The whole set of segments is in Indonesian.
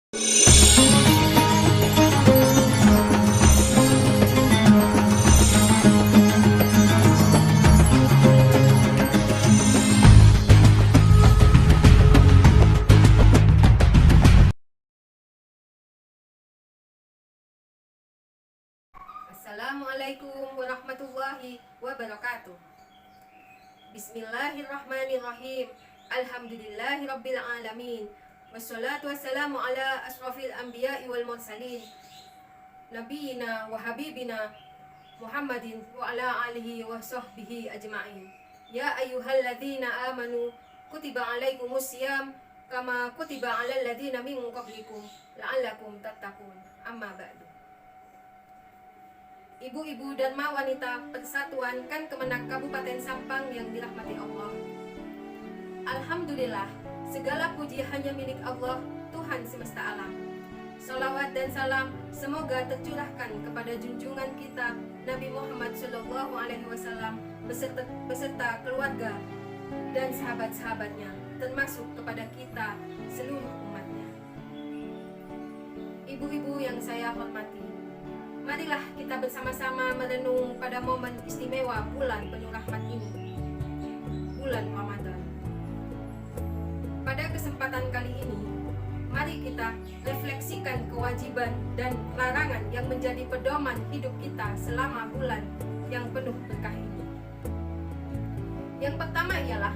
Assalamualaikum warahmatullahi wabarakatuh. Bismillahirrahmanirrahim. Alhamdulillahirabbil alamin. Wassalatu wassalamu ala asrafil anbiya'i wal mursalin. Nabiyina wa habibina Muhammadin wa ala alihi wa sahbihi ajma'in. Ya ayyuhalladzina amanu kutiba alaikumus syiyam kama kutiba alal ladzina min qablikum la'allakum tattaqun. Amma ba'du. Ibu-ibu dan wanita Persatuan Kan Kemenak Kabupaten Sampang yang dirahmati Allah. Alhamdulillah, segala puji hanya milik Allah, Tuhan semesta alam. Salawat dan salam semoga tercurahkan kepada junjungan kita Nabi Muhammad SAW beserta keluarga dan sahabat-sahabatnya, termasuk kepada kita seluruh umatnya. Ibu-ibu yang saya hormati, marilah kita bersama-sama merenung pada momen istimewa bulan penuh rahmat ini, bulan Ramadan. Pada kesempatan kali ini, mari kita refleksikan kewajiban dan larangan yang menjadi pedoman hidup kita selama bulan yang penuh berkah ini. Yang pertama ialah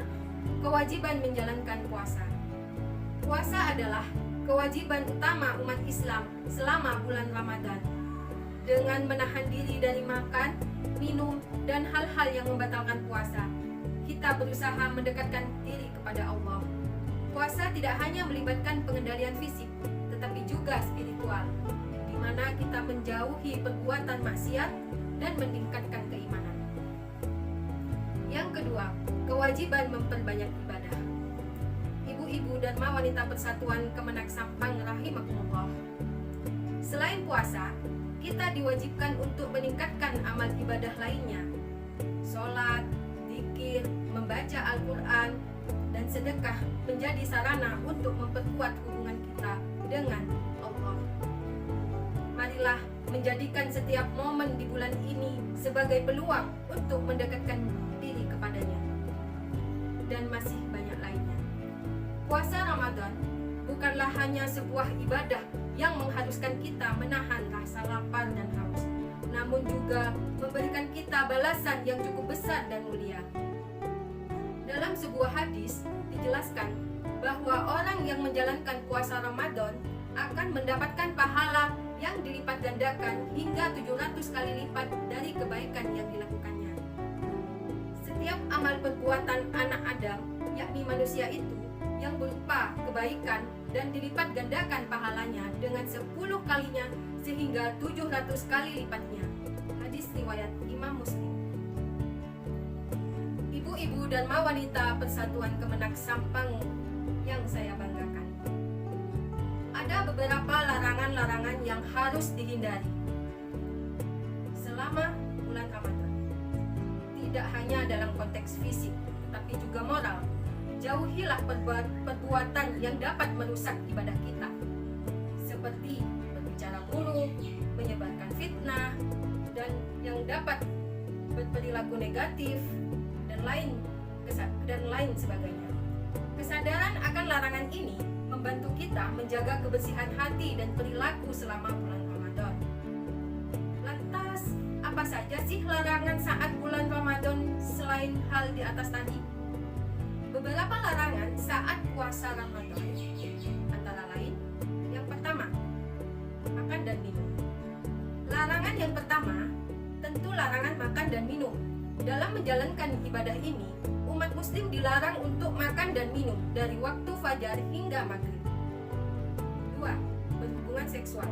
kewajiban menjalankan puasa. Puasa adalah kewajiban utama umat Islam selama bulan Ramadan. Dengan menahan diri dari makan, minum, dan hal-hal yang membatalkan puasa, kita berusaha mendekatkan diri kepada Allah. Puasa tidak hanya melibatkan pengendalian fisik, tetapi juga spiritual, di mana kita menjauhi perbuatan maksiat dan meningkatkan keimanan. Yang kedua, kewajiban memperbanyak ibadah. Ibu-ibu dan wanita Persatuan Kemenak Sampang rahimakumullah. Selain puasa, kita diwajibkan untuk meningkatkan amal ibadah lainnya. Sholat, zikir, membaca Al-Quran, dan sedekah menjadi sarana untuk memperkuat hubungan kita dengan Allah. Marilah menjadikan setiap momen di bulan ini sebagai peluang untuk mendekatkan diri kepadanya. Dan masih banyak lainnya. Puasa Ramadan bukanlah hanya sebuah ibadah yang mengharuskan kita menahan rasa lapar dan haus, namun juga memberikan kita balasan yang cukup besar dan mulia. Dalam sebuah hadis dijelaskan bahwa orang yang menjalankan puasa Ramadan akan mendapatkan pahala yang dilipat gandakan hingga 700 kali lipat dari kebaikan yang dilakukannya. Setiap amal perbuatan anak Adam, yakni manusia itu, yang berupa kebaikan dan dilipat gandakan pahalanya dengan 10 kalinya sehingga 700 kali lipatnya. Hadis riwayat Imam Muslim. Ibu-ibu dan wanita Persatuan Kemenak Sampang yang saya banggakan, ada beberapa larangan-larangan yang harus dihindari selama bulan Ramadan. Tidak hanya dalam konteks fisik, tetapi juga moral. Jauhilah perbuatan yang dapat merusak ibadah kita, seperti berbicara buruk, menyebarkan fitnah, dan yang dapat berperilaku negatif, dan lain sebagainya. Kesadaran akan larangan ini membantu kita menjaga kebersihan hati dan perilaku selama bulan Ramadan. Lantas, apa saja sih larangan saat bulan Ramadan selain hal di atas tadi? Beberapa larangan saat puasa Ramadan antara lain, yang pertama, makan dan minum. Larangan yang pertama tentu larangan makan dan minum. Dalam menjalankan ibadah ini, umat muslim dilarang untuk makan dan minum dari waktu fajar hingga maghrib. 2. Berhubungan seksual.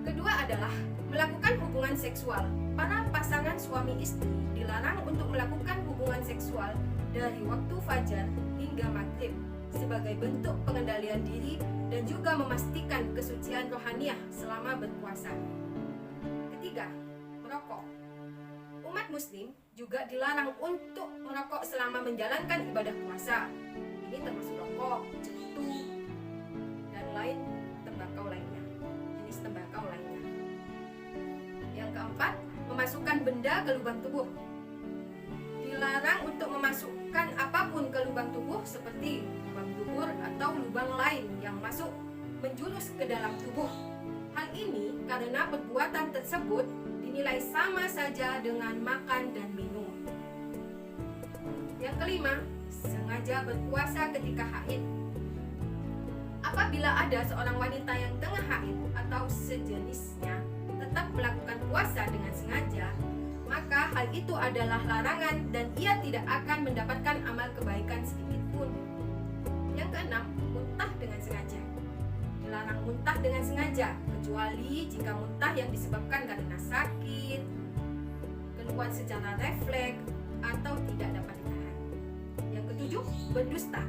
Kedua adalah melakukan hubungan seksual. Para pasangan suami istri dilarang untuk melakukan hubungan seksual dari waktu fajar hingga maghrib sebagai bentuk pengendalian diri dan juga memastikan kesucian rohaniah selama berpuasa. Ketiga, merokok. Umat muslim juga dilarang untuk merokok selama menjalankan ibadah puasa. Ini termasuk rokok, cerutu, dan lain memasukkan benda ke lubang tubuh. Dilarang untuk memasukkan apapun ke lubang tubuh seperti lubang dubur atau lubang lain yang masuk menjurus ke dalam tubuh. Hal ini karena perbuatan tersebut dinilai sama saja dengan makan dan minum. Yang kelima, sengaja berpuasa ketika haid. Apabila ada seorang wanita yang tengah haid atau sejenisnya tetap melakukan puasa dengan sengaja, maka hal itu adalah larangan dan ia tidak akan mendapatkan amal kebaikan sedikit pun. Yang keenam, muntah dengan sengaja. Dilarang muntah dengan sengaja, kecuali jika muntah yang disebabkan karena sakit, keluar secara refleks, atau tidak dapat ditahan. Yang ketujuh, berdusta.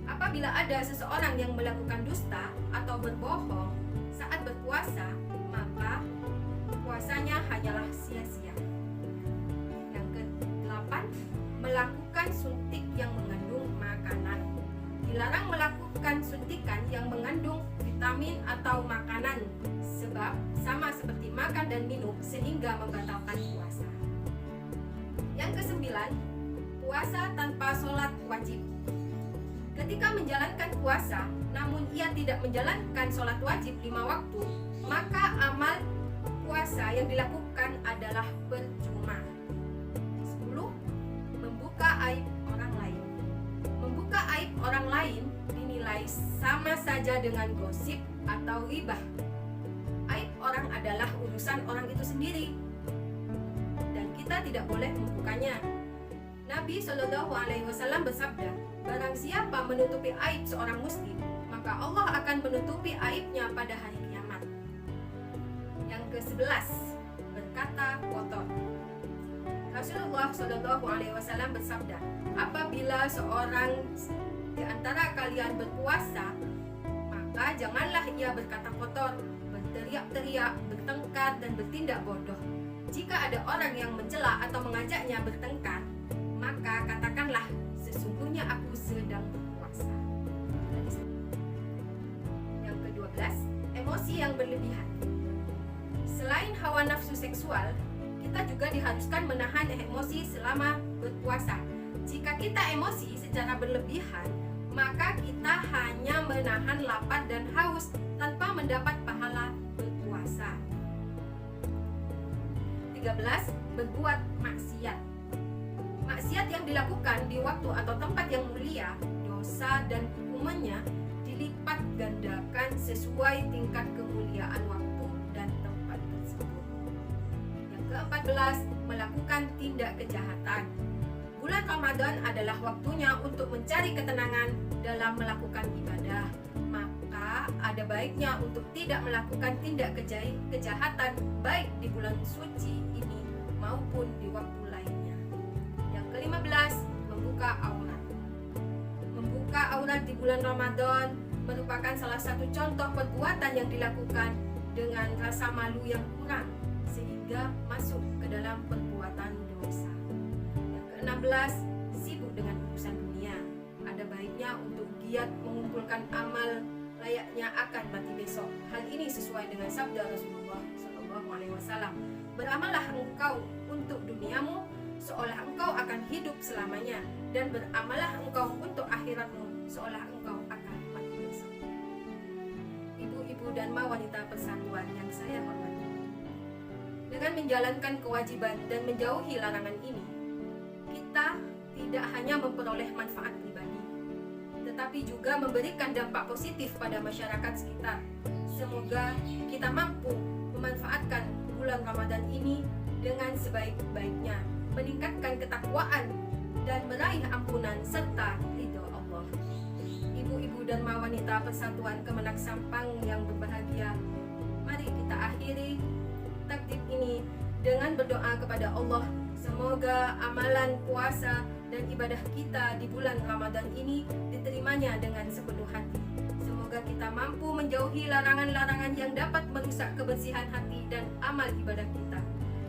Apabila ada seseorang yang melakukan dusta atau berbohong saat berpuasa, maka puasanya hanyalah sia-sia. Yang ke-8, melakukan suntik yang mengandung makanan. Dilarang melakukan suntikan yang mengandung vitamin atau makanan, sebab sama seperti makan dan minum sehingga membatalkan puasa. Yang ke-9, puasa tanpa sholat wajib. Ketika menjalankan puasa, namun ia tidak menjalankan sholat wajib 5 waktu, maka amal puasa yang dilakukan adalah percuma. 10. Membuka aib orang lain. Membuka aib orang lain dinilai sama saja dengan gosip atau ghibah. Aib orang adalah urusan orang itu sendiri, dan kita tidak boleh membukanya. Nabi SAW bersabda, barang siapa menutupi aib seorang muslim, maka Allah akan menutupi aibnya pada hari kiamat. Yang ke-11, berkata kotor. Rasulullah SAW bersabda, apabila seorang di antara kalian berpuasa, maka janganlah ia berkata kotor, berteriak-teriak, bertengkar, dan bertindak bodoh. Jika ada orang yang mencela atau mengajaknya bertengkar, maka katakanlah, sesungguhnya aku sedang berpuasa. Yang ke-12, emosi yang berlebihan. Selain hawa nafsu seksual, kita juga diharuskan menahan emosi selama berpuasa. Jika kita emosi secara berlebihan, maka kita hanya menahan lapar dan haus tanpa mendapat pahala berpuasa. 13. Berbuat maksiat. Maksiat yang dilakukan di waktu atau tempat yang mulia, dosa dan hukumannya dilipat gandakan sesuai tingkat kemuliaan waktu dan tempat tersebut. Yang ke-14, melakukan tindak kejahatan. Bulan Ramadan adalah waktunya untuk mencari ketenangan dalam melakukan ibadah. Maka ada baiknya untuk tidak melakukan tindak kejahatan baik di bulan suci ini maupun di waktu lainnya. Yang ke-15, membuka aurat. Membuka aurat di bulan Ramadan merupakan salah satu contoh perbuatan yang dilakukan dengan rasa malu yang kurang sehingga masuk ke dalam perbuatan dosa. Yang ke-16, sibuk dengan urusan dunia. Ada baiknya untuk giat mengumpulkan amal layaknya akan mati besok. Hal ini sesuai dengan sabda Rasulullah SAW. Beramallah engkau untuk duniamu seolah engkau akan hidup selamanya, dan beramallah engkau untuk akhiratmu seolah engkau akan mati besok. Ibu-ibu dan wanita persatuan yang saya hormati, dengan menjalankan kewajiban dan menjauhi larangan ini, kita tidak hanya memperoleh manfaat pribadi, tetapi juga memberikan dampak positif pada masyarakat sekitar. Semoga kita mampu memanfaatkan bulan Ramadan ini dengan sebaik-baiknya, meningkatkan ketakwaan dan meraih ampunan serta ridho Allah. Ibu-ibu dan wanita persatuan Kemenak Sampang yang berbahagia, mari kita akhiri takdim ini dengan berdoa kepada Allah. Semoga amalan puasa dan ibadah kita di bulan Ramadan ini diterimanya dengan sepenuh hati. Semoga kita mampu menjauhi larangan-larangan yang dapat merusak kebersihan hati dan amal ibadah kita.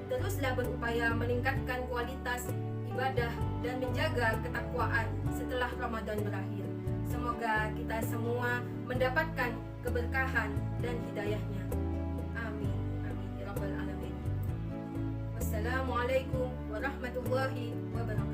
Teruslah berupaya meningkatkan kualitas ibadah dan menjaga ketakwaan setelah Ramadan berakhir. Semoga kita semua mendapatkan keberkahan dan hidayahnya. Amin. Amin. Ya Rabbal Alamin. Wassalamualaikum warahmatullahi wabarakatuh.